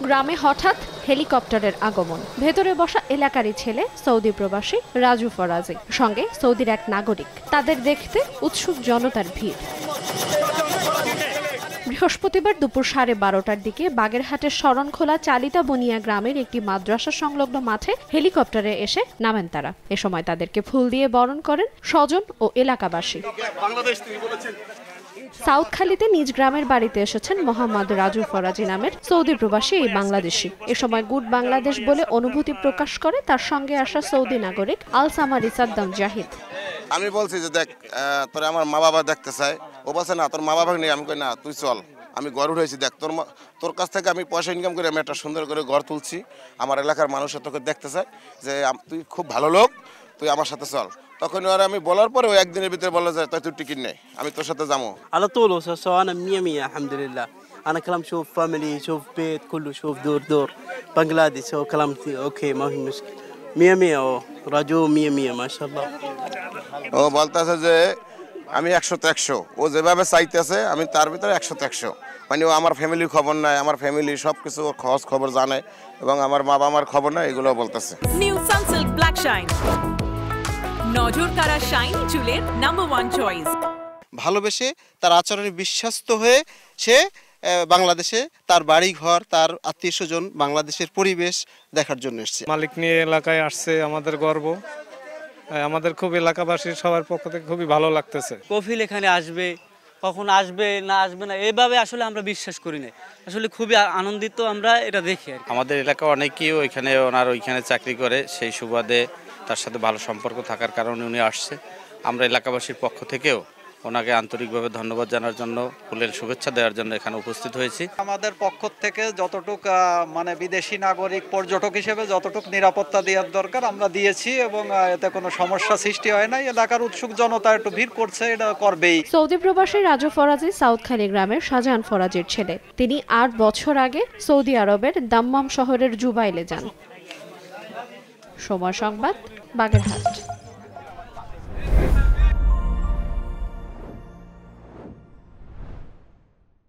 গ্রামে হঠাৎ হেলিকপ্টারের আগমন। ভেতরে বসা এলাকারই ছেলে সৌদি প্রবাসী রাজু ফরাজি, সঙ্গে সৌদির এক নাগরিক। তাদের দেখতে উৎসুক জনতার ভিড়। বৃহস্পতিবার দুপুর 12:30টার দিকে বাগেরহাটের শরণখোলা চালিতা বনিয়া গ্রামের একটি মাদ্রাসা সংলগ্ন মাঠে হেলিকপ্টারে এসে নামেন তারা। এ সময় তাদেরকে ফুল দিয়ে বরণ করেন স্বজন ও এলাকাবাসী। সাউথখালীতে নিজ গ্রামের বাড়িতে এসেছেন মোহাম্মদ রাজু ফরাজি নামের সৌদি প্রবাসী এই বাংলাদেশি। এ সময় গুড বাংলাদেশ বলে অনুভূতি প্রকাশ করে তার সঙ্গে আসা সৌদি নাগরিক আল সামারি সাদ্দাম জাহিদ। আমি বলছি যে দেখ, তোর আমার মা বাবা দেখতে চাই। ও বলছে না, তোর মা বাবা নেই। আমি কই না, তুই চল, আমি ঘর উঠেছি, দেখ তোর কাছ থেকে আমি পয়সা ইনকাম করে আমি একটা সুন্দর করে ঘর তুলছি। আমার এলাকার মানুষের তোকে দেখতে চাই যে তুই খুব ভালো লোক, তুই আমার সাথে চল। তখন আর আমি বলার পরে ও একদিনের ভিতরে বললো যে তুই টিকিট নেই, আমি তোর সাথে যাবো। على طول وسوا انا 100 الحمد لله. انا كلام شوف فاميلي شوف بيت كله شوف دور بنغلاديش هو كلامتي اوكي ما في مشكله 100 راجو 100 ما شاء الله. ও বলতেছে যে আমি 100তে 100, ও যেভাবে চাইতেছে আমি তার ভিতরে 100তে 100। মানে ও আমার ফ্যামিলির খবর নাই, আমার ফ্যামিলি সবকিছু খোঁজ খবর জানে এবং আমার বাবা আমার খবর নাই, এগুলো বলতেছে। নিউ সানসিল্ক ব্ল্যাক শাইন, নজর কাড়া শাইন চুলের নাম্বার 1 চয়েস। ভালোবেসে তার আচরণে বিশ্বস্ত হয়ে সে বাংলাদেশে তার বাড়ি ঘর, তার আত্মীয় স্বজন, বাংলাদেশের পরিবেশ দেখার জন্য এসেছে। মালিক নিয়ে এলাকায় আসছে, আমাদের গর্ব। আমাদের খুব এলাকাবাসীর সবার পক্ষ থেকে খুবই ভালো লাগতেছে। কফিল এখানে আসবে, কখন আসবে না আসবে না এভাবে আসলে আমরা বিশ্বাস করি না। আসলে খুবই আনন্দিত আমরা এটা দেখি। আমাদের এলাকা অনেকেই ওইখানে চাকরি করে, সেই সুবাদে তার সাথে ভালো সম্পর্ক থাকার কারণে উনি আসছে। আমরা এলাকাবাসীর পক্ষ থেকেও ওনাকে আন্তরিকভাবে ধন্যবাদ জানার জন্য, ফুলের শুভেচ্ছা দেওয়ার জন্য এখানে উপস্থিত হয়েছি। আমাদের পক্ষ থেকে যতটুকু মানে বিদেশি নাগরিক পর্যটক হিসেবে যতটুকু নিরাপত্তা দেওয়ার দরকার আমরা দিয়েছি এবং এতে কোনো সমস্যা সৃষ্টি হয় নাই। এলাকার উৎসুক জনতা একটু ভিড় করছে, এটা করবেই। সৌদি প্রবাসী রাজু ফরাজি সাউথখালী গ্রামের শাহজাহান ফরাজির ছেলে। তিনি 8 বছর আগে সৌদি আরবের দাম্মাম শহরের জুবাইলে যান। সময় সংবাদ, বাগেরহাট।